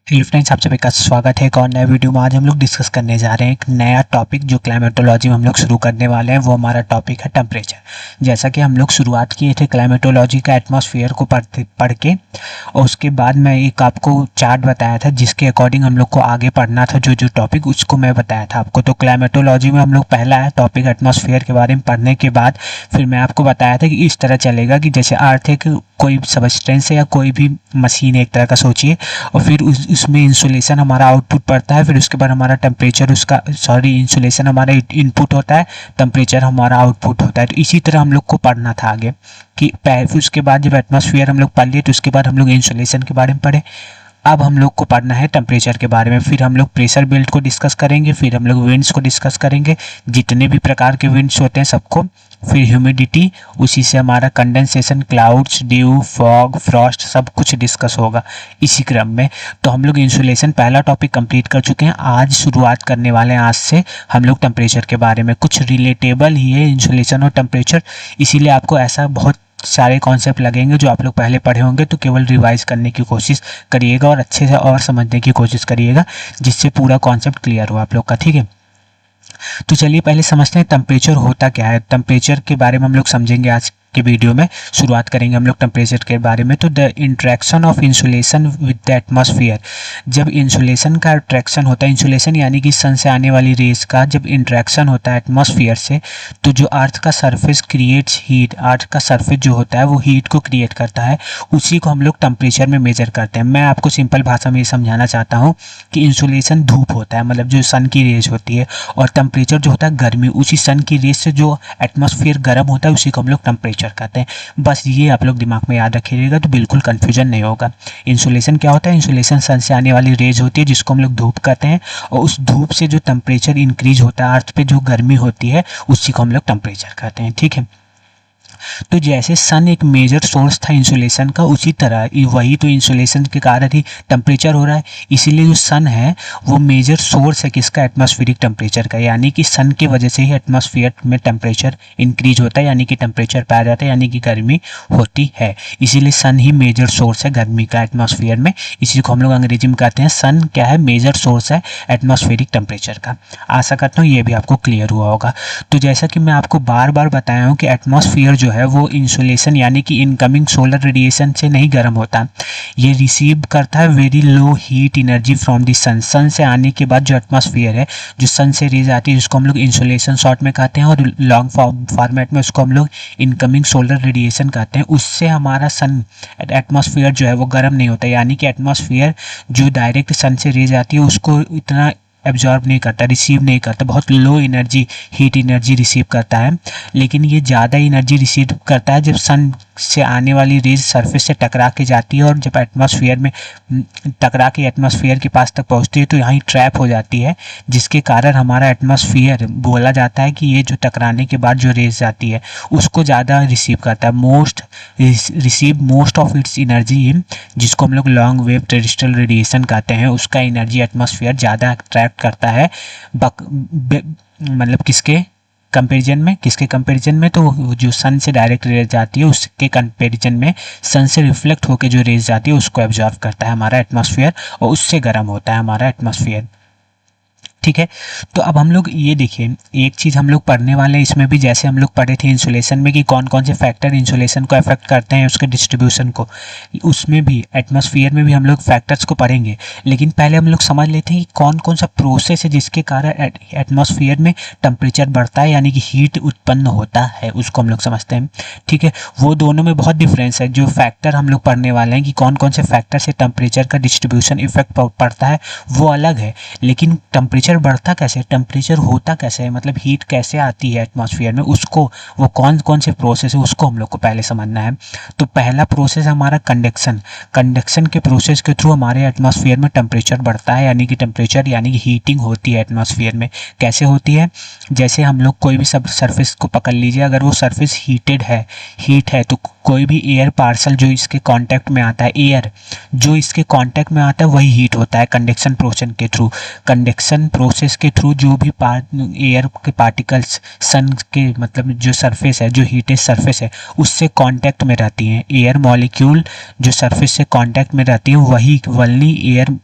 Hello friends, आप सभी का स्वागत है एक और नए वीडियो में। आज हम लोग डिस्कस करने जा रहे हैं एक नया टॉपिक जो क्लाइमेटोलॉजी में हम लोग शुरू करने वाले हैं। वो हमारा टॉपिक है टेम्परेचर। जैसा कि हम लोग शुरुआत किए थे क्लाइमेटोलॉजी का एटमॉस्फेयर को पढ़ के, और उसके बाद मैं एक आपको चार्ट बताया था जिसके अकॉर्डिंग हम लोग को आगे पढ़ना था। जो जो टॉपिक उसको मैं बताया था आपको। तो क्लाइमेटोलॉजी में हम लोग पहला है टॉपिक एटमॉस्फेयर के बारे में पढ़ने के बाद फिर मैं आपको बताया था कि इस तरह चलेगा कि जैसे अर्थ है कि कोई सबस्टेंस है या कोई भी मशीन है एक तरह का सोचिए, और फिर उसमें इंसुलेशन हमारा आउटपुट पड़ता है। फिर उसके बाद हमारा टेम्परेचर इंसुलेशन हमारा इनपुट होता है, टेम्परेचर हमारा आउटपुट होता है। तो इसी तरह हम लोग को पढ़ना था आगे कि फिर उसके बाद जब एटमॉस्फेयर हम लोग पढ़ लिए तो उसके बाद हम लोग इंसुलेशन के बारे में पढ़े। अब हम लोग को पढ़ना है टेम्परेचर के बारे में। फिर हम लोग प्रेशर बेल्ट को डिस्कस करेंगे, फिर हम लोग विंड्स को डिस्कस करेंगे, जितने भी प्रकार के विंड्स होते हैं सबको। फिर ह्यूमिडिटी, उसी से हमारा condensation, clouds, due, fog, Frost, सब कुछ डिस्कस होगा इसी क्रम में। तो हम लोग इंसुलेशन पहला टॉपिक कंप्लीट कर चुके हैं। आज शुरुआत करने वाले हैं आज से हम लोग टेम्परेचर के बारे में। कुछ रिलेटेबल ही है इंसुलेशन और टेम्परेचर, इसीलिए आपको ऐसा बहुत सारे कॉन्सेप्ट लगेंगे जो आप लोग पहले पढ़े होंगे। तो केवल रिवाइज करने की कोशिश करिएगा और अच्छे से और समझने की कोशिश करिएगा, जिससे पूरा कॉन्सेप्ट क्लियर हो आप लोग का। ठीक है, तो चलिए पहले समझते हैं टेम्परेचर होता क्या है। टेम्परेचर के बारे में हम लोग समझेंगे आज के वीडियो में। शुरुआत करेंगे हम लोग टेम्परेचर के बारे में। तो the interaction of insolation with the atmosphere, जब इंसुलेशन का इंट्रैक्शन होता है, इंसुलेशन यानी कि सन से आने वाली रेस का जब इंट्रैक्शन होता है एटमॉस्फेयर से, तो जो अर्थ का सरफेस क्रिएट्स हीट, अर्थ का सरफेस जो होता है वो हीट को क्रिएट करता है, उसी को हम लोग टेम्परेचर में मेजर करते हैं। मैं आपको सिंपल भाषा में ये समझाना चाहता हूँ कि इंसुलेशन धूप होता है, मतलब जो सन की रेस होती है, और टेम्परेचर जो होता है गर्मी, उसी सन की रेस से जो एटमॉस्फेयर गर्म होता है उसी को हम लोग टेम्परेचर कहते हैं। बस ये आप लोग दिमाग में याद रखिएगा तो बिल्कुल कंफ्यूजन नहीं होगा। इंसुलेशन क्या होता है? इंसुलेशन सन से आने वाली रेज होती है जिसको हम लोग धूप कहते हैं, और उस धूप से जो टेम्परेचर इंक्रीज होता है, अर्थ पे जो गर्मी होती है, उसी को हम लोग टेम्परेचर कहते हैं। ठीक है, तो जैसे सन एक मेजर सोर्स था इंसुलेशन का, उसी तरह वही तो इंसुलेशन के कारण ही टेम्परेचर हो रहा है। इसीलिए जो सन है वो मेजर सोर्स है किसका? एटमॉस्फेरिक टेम्परेचर का, यानी कि सन की वजह से ही एटमॉस्फेयर में टेम्परेचर इंक्रीज होता है, यानी कि टेम्परेचर पाया जाता है, यानी कि गर्मी होती है। इसीलिए सन ही मेजर सोर्स है गर्मी का एटमॉस्फेयर में। इसी को हम लोग अंग्रेजी में कहते हैं सन क्या है? मेजर सोर्स है एटमॉस्फेरिक टेम्परेचर का। आशा करता हूँ ये भी आपको क्लियर हुआ होगा। तो जैसा कि मैं आपको बार बार बताया हूँ कि एटमॉस्फेयर जो है वो इंसुलेशन यानी कि इनकमिंग सोलर रेडिएशन से नहीं गर्म होता, ये रिसीव करता है very low heat energy from the sun. Sun से आने के बाद जो एटमॉस्फेयर है, जो सन से रेज आती है, जिसको हम लोग इंसुलेशन शॉर्ट में कहते हैं, और लॉन्ग फॉर्मेट में उसको हम लोग इनकमिंग सोलर रेडिएशन कहते हैं। उससे हमारा सन एटमॉस्फेयर जो है वो गर्म नहीं होता, यानी कि एटमॉस्फेयर जो डायरेक्ट सन से रेज आती है उसको इतना एब्जॉर्ब नहीं करता, रिसीव नहीं करता, बहुत low energy heat energy receive करता है। लेकिन ये ज़्यादा एनर्जी रिसीव करता है जब सन से आने वाली रेज सरफेस से टकरा के जाती है, और जब एटमॉस्फेयर में टकरा के एटमॉस्फेयर के पास तक पहुंचती है तो यहाँ ट्रैप हो जाती है, जिसके कारण हमारा एटमॉस्फेयर बोला जाता है कि ये जो टकराने के बाद जो रेज जाती है उसको ज़्यादा रिसीव करता है, receive most of its energy, जिसको हम लोग लॉन्ग वेव टेरेस्ट्रियल रेडिएशन कहते हैं। उसका एनर्जी एटमॉस्फेयर ज़्यादा अट्रैक्ट करता है, मतलब किसके कंपैरिजन में? तो जो सन से डायरेक्ट रेज जाती है उसके कंपैरिजन में सन से रिफ्लेक्ट होकर जो रेज जाती है उसको एब्जॉर्व करता है हमारा एटमॉस्फेयर, और उससे गर्म होता है हमारा एटमॉस्फेयर। ठीक है, तो अब हम लोग ये देखिए, एक चीज़ हम लोग पढ़ने वाले हैं इसमें भी, जैसे हम लोग पढ़े थे इंसुलेशन में कि कौन कौन से फैक्टर इंसुलेशन को अफेक्ट करते हैं, उसके डिस्ट्रीब्यूशन को, उसमें भी एटमॉस्फेयर में भी हम लोग फैक्टर्स को पढ़ेंगे। लेकिन पहले हम लोग समझ लेते हैं कि कौन कौन सा प्रोसेस है जिसके कारण एटमॉस्फेयर में टेम्परेचर बढ़ता है, यानी कि हीट उत्पन्न होता है, उसको हम लोग समझते हैं। ठीक है, वो दोनों में बहुत डिफरेंस है। जो फैक्टर हम लोग पढ़ने वाले हैं कि कौन कौन से फैक्टर से टेम्परेचर का डिस्ट्रीब्यूशन इफेक्ट पड़ता है, वो अलग है। लेकिन टेम्परेचर बढ़ता कैसे, टेम्परेचर होता कैसे है, मतलब हीट कैसे आती है एटमॉस्फेयर में, उसको वो कौन कौन से प्रोसेस है उसको हम लोग को पहले समझना है। तो पहला प्रोसेस हमारा कंडक्शन के प्रोसेस के थ्रू हमारे एटमॉस्फेयर में टेम्परेचर बढ़ता है, यानी कि हीटिंग होती है एटमॉस्फेयर में। कैसे होती है? जैसे हम लोग कोई भी सब सरफेस को पकड़ लीजिए, अगर वो सरफेस हीट है तो कोई भी एयर पार्सल जो इसके कांटेक्ट में आता है, एयर जो इसके कांटेक्ट में आता है वही हीट होता है कंडक्शन प्रोसेस के थ्रू जो भी एयर के पार्टिकल्स सन के, मतलब जो सरफेस है, जो हीटेड सरफेस है, उससे कांटेक्ट में रहती हैं। एयर मॉलिक्यूल जो सरफेस से कांटेक्ट में रहती है वही only air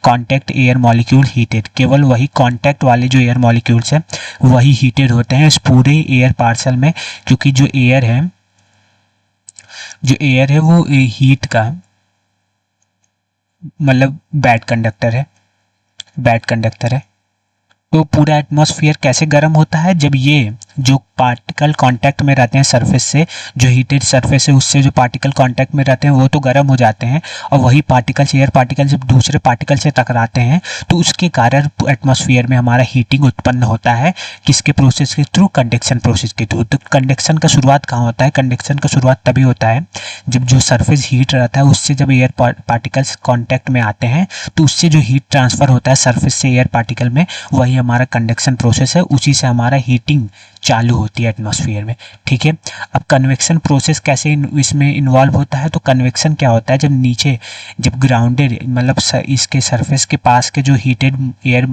contact air molecule heated, केवल वही कॉन्टैक्ट वाले जो एयर मॉलिक्यूल्स हैं वही हीटेड होते हैं इस पूरे एयर पार्सल में, क्योंकि जो एयर है वो हीट का मतलब बैड कंडक्टर है। तो पूरा एटमॉस्फेयर कैसे गर्म होता है, जब ये जो पार्टिकल कांटेक्ट में रहते हैं सरफेस से, जो हीटेड सरफेस है उससे जो पार्टिकल कांटेक्ट में रहते हैं वो तो गर्म हो जाते हैं, और वही पार्टिकल्स एयर पार्टिकल जब दूसरे पार्टिकल से टकराते हैं तो उसके कारण एटमॉस्फेयर में हमारा हीटिंग उत्पन्न होता है। किसके प्रोसेस के थ्रू? कंडक्शन प्रोसेस के थ्रू। तो कंडक्शन का शुरुआत कहाँ होता है? कंडक्शन का शुरुआत तभी होता है जब जो सरफेस हीट रहता है उससे जब एयर पार्टिकल्स कॉन्टैक्ट में आते हैं तो उससे जो हीट ट्रांसफ़र होता है सरफेस से एयर पार्टिकल में, वही हमारा कंडक्शन प्रोसेस है। उसी से हमारा हीटिंग चालू होती है एटमॉस्फेयर में। ठीक है, अब कन्वेक्शन प्रोसेस कैसे इसमें इन्वॉल्व होता है? तो कन्वेक्शन क्या होता है, जब ग्राउंडेड मतलब इसके सरफेस के पास के जो हीटेड एयर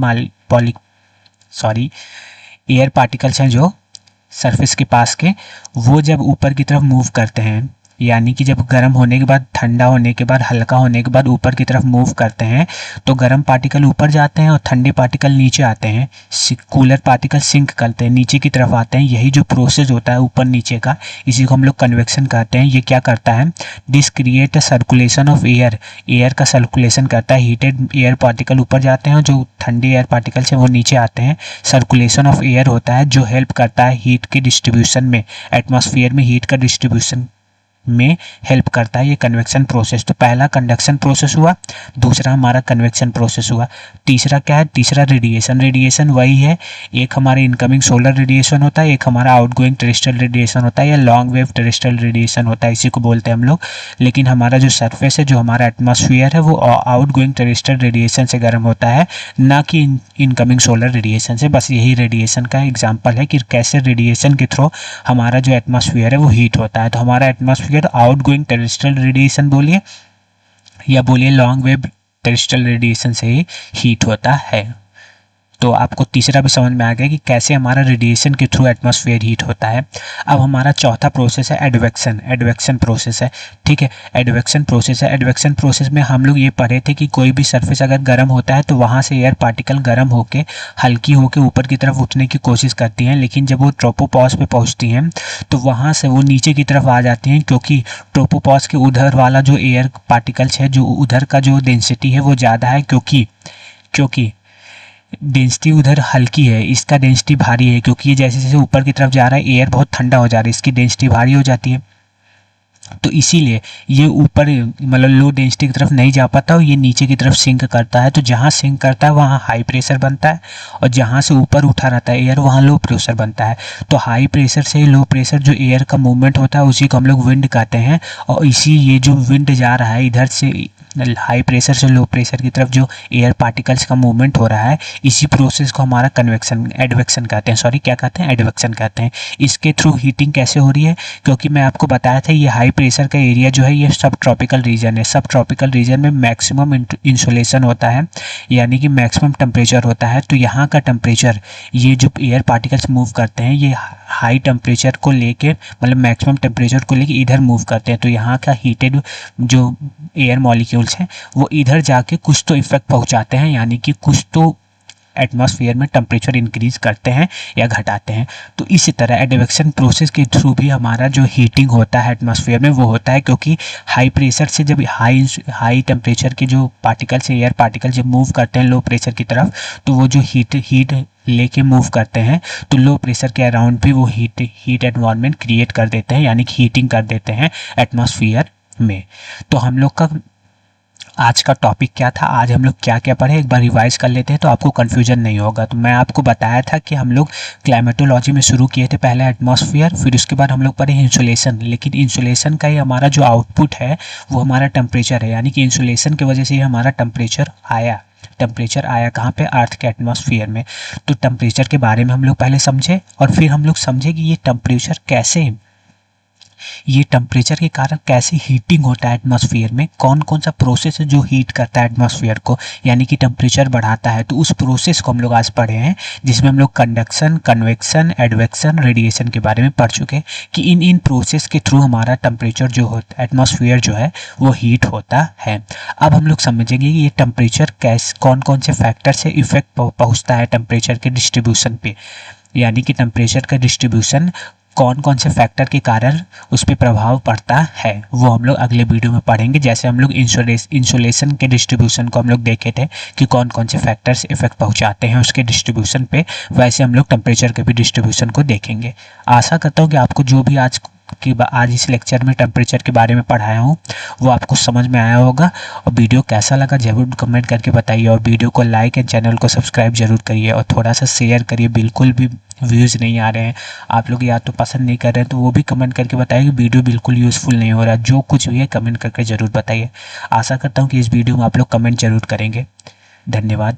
पार्टिकल्स हैं जो सरफेस के पास के, वो जब ऊपर की तरफ मूव करते हैं, यानी कि जब गर्म होने के बाद, ठंडा होने के बाद, हल्का होने के बाद ऊपर की तरफ मूव करते हैं, तो गर्म पार्टिकल ऊपर जाते हैं और ठंडे पार्टिकल नीचे आते हैं। कूलर पार्टिकल सिंक करते हैं, नीचे की तरफ आते हैं। यही जो प्रोसेस होता है ऊपर नीचे का, इसी को हम लोग कन्वेक्शन कहते हैं। ये क्या करता है? This create a circulation of air का सर्कुलेशन करता है। हीटेड एयर पार्टिकल ऊपर जाते हैं, जो ठंडे एयर पार्टिकल्स हैं वो नीचे आते हैं। सर्कुलेशन ऑफ एयर होता है जो हेल्प करता है हीट के डिस्ट्रीब्यूशन में, एटमॉस्फेयर में हीट का डिस्ट्रीब्यूशन में हेल्प करता है ये कन्वेक्शन प्रोसेस। तो पहला कंडक्शन प्रोसेस हुआ, दूसरा हमारा कन्वेक्शन प्रोसेस हुआ। तीसरा क्या है? तीसरा रेडिएशन वही है, एक हमारे इनकमिंग सोलर रेडिएशन होता है, एक हमारा आउटगोइंग टेरेस्ट्रियल रेडिएशन होता है, या लॉन्ग वेव टेरेस्ट्रियल रेडिएशन होता है, इसी को बोलते हैं हम लोग। लेकिन हमारा जो सरफेस है, जो हमारा एटमॉस्फेयर है, वो आउटगोइंग टेरेस्ट्रियल रेडिएशन से गर्म होता है, ना कि इनकमिंग सोलर रेडिएशन से। बस यही रेडिएशन का एग्जाम्पल है कि कैसे रेडिएशन के थ्रू हमारा जो एटमॉस्फेयर है वो हीट होता है। तो हमारा एटमॉस्फेयर आउटगोइंग टेरेस्ट्रियल रेडिएशन बोलिए या बोलिए लॉन्ग वेव टेरेस्ट्रियल रेडिएशन से ही हीट होता है। तो आपको तीसरा भी समझ में आ गया कि कैसे हमारा रेडिएशन के थ्रू एटमॉस्फेयर हीट होता है। अब हमारा चौथा प्रोसेस है एडवेक्शन प्रोसेस है। ठीक है, एडवेक्शन प्रोसेस में हम लोग ये पढ़े थे कि कोई भी सरफेस अगर गर्म होता है तो वहाँ से एयर पार्टिकल गर्म होके हल्की होके ऊपर की तरफ उठने की कोशिश करती हैं, लेकिन जब वो ट्रोपोपॉज पे पहुँचती हैं तो वहाँ से वो नीचे की तरफ आ जाती हैं, क्योंकि ट्रोपोपॉज के उधर वाला जो एयर पार्टिकल्स है, जो उधर का जो डेंसिटी है वो ज़्यादा है, क्योंकि डेंसिटी उधर हल्की है, इसका डेंसिटी भारी है। क्योंकि ये जैसे जैसे ऊपर की तरफ जा रहा है एयर बहुत ठंडा हो जा रहा है, इसकी डेंसिटी भारी हो जाती है। तो इसीलिए ये ऊपर मतलब लो डेंसिटी की तरफ नहीं जा पाता और ये नीचे की तरफ सिंक करता है। तो जहाँ सिंक करता है वहाँ हाई प्रेशर बनता है, और जहाँ से ऊपर उठा रहता है एयर वहाँ लो प्रेशर बनता है। तो हाई प्रेशर से लो प्रेशर जो एयर का मूवमेंट होता है उसी को हम लोग विंड कहते हैं। और ये जो विंड जा रहा है इधर से हाई प्रेशर से लो प्रेशर की तरफ जो एयर पार्टिकल्स का मूवमेंट हो रहा है, इसी प्रोसेस को हमारा एडवेक्शन कहते हैं। एडवेक्शन कहते हैं। इसके थ्रू हीटिंग कैसे हो रही है? क्योंकि मैं आपको बताया था ये हाई प्रेशर का एरिया जो है ये सब ट्रॉपिकल रीजन है। सब ट्रॉपिकल रीजन में मैक्सिमम इंसुलेशन होता है, यानी कि मैक्सिमम टेम्परेचर होता है। तो यहाँ का टेम्परेचर, ये जो एयर पार्टिकल्स मूव करते हैं ये हाई टेम्परेचर को लेके मतलब मैक्सिमम टेम्परेचर को लेके इधर मूव करते हैं। तो यहाँ का हीटेड जो एयर मॉलिक्यूल्स हैं वो इधर जाके कुछ तो इफेक्ट पहुँचाते हैं, यानी कि कुछ तो एटमॉस्फेयर में टेम्परेचर इंक्रीज करते हैं या घटाते हैं। तो इसी तरह एडवेक्शन प्रोसेस के थ्रू भी हमारा जो हीटिंग होता है एटमॉस्फेयर में वो होता है, क्योंकि हाई प्रेशर से जब हाई टेम्परेचर के जो पार्टिकल्स एयर पार्टिकल जब मूव करते हैं लो प्रेशर की तरफ, तो वो जो हीट लेके मूव करते हैं तो लो प्रेशर के अराउंड भी वो हीट एनवायरनमेंट क्रिएट कर देते हैं, यानी कि हीटिंग कर देते हैं एटमॉस्फेयर में। तो हम लोग का आज का टॉपिक क्या था, आज हम लोग क्या क्या पढ़े, एक बार रिवाइज कर लेते हैं तो आपको कन्फ्यूजन नहीं होगा। तो मैं आपको बताया था कि हम लोग क्लाइमेटोलॉजी में शुरू किए थे पहले एटमॉस्फेयर, फिर उसके बाद हम लोग पढ़े इंसुलेशन। लेकिन इंसुलेशन का ही हमारा जो आउटपुट है वो हमारा टेम्परेचर है, यानी कि इंसुलेशन की वजह से ही हमारा टेम्परेचर आया कहाँ पे? अर्थ के एटमॉस्फेयर में। तो टेम्परेचर के बारे में हम लोग पहले समझे और फिर हम लोग समझे कि ये टेम्परेचर कैसे ये टेम्परेचर के कारण कैसे हीटिंग होता है एटमॉस्फेयर में, कौन कौन सा प्रोसेस है जो हीट करता है एटमॉस्फेयर को, यानी कि टेम्परेचर बढ़ाता है। तो उस प्रोसेस को हम लोग आज पढ़े हैं, जिसमें हम लोग कंडक्शन, कन्वेक्शन, एडवेक्शन, रेडिएशन के बारे में पढ़ चुके हैं कि इन प्रोसेस के थ्रू हमारा टेम्परेचर जो होता है, एटमॉस्फेयर जो है वो हीट होता है। अब हम लोग समझेंगे कि ये टेम्परेचर कैसे, कौन कौन से फैक्टर से इफेक्ट पहुँचता है टेम्परेचर के डिस्ट्रीब्यूशन पे, यानी कि टेम्परेचर का डिस्ट्रीब्यूशन कौन कौन से फैक्टर के कारण उस पर प्रभाव पड़ता है, वो हम लोग अगले वीडियो में पढ़ेंगे। जैसे हम लोग इंसुलेशन के डिस्ट्रीब्यूशन को हम लोग देखे थे कि कौन कौन से फैक्टर्स इफेक्ट पहुंचाते हैं उसके डिस्ट्रीब्यूशन पे, वैसे हम लोग टेम्परेचर के भी डिस्ट्रीब्यूशन को देखेंगे। आशा करता हूँ कि आपको जो भी आज इस लेक्चर में टेम्परेचर के बारे में पढ़ाया हूँ वो आपको समझ में आया होगा। और वीडियो कैसा लगा ज़रूर कमेंट करके बताइए, और वीडियो को लाइक एंड चैनल को सब्सक्राइब जरूर करिए और थोड़ा सा शेयर करिए। बिल्कुल भी व्यूज़ नहीं आ रहे हैं, आप लोग या तो पसंद नहीं कर रहे हैं, तो वो भी कमेंट करके बताइए कि वीडियो बिल्कुल यूज़फुल नहीं हो रहा। जो कुछ भी है कमेंट करके ज़रूर बताइए। आशा करता हूँ कि इस वीडियो में आप लोग कमेंट जरूर करेंगे। धन्यवाद।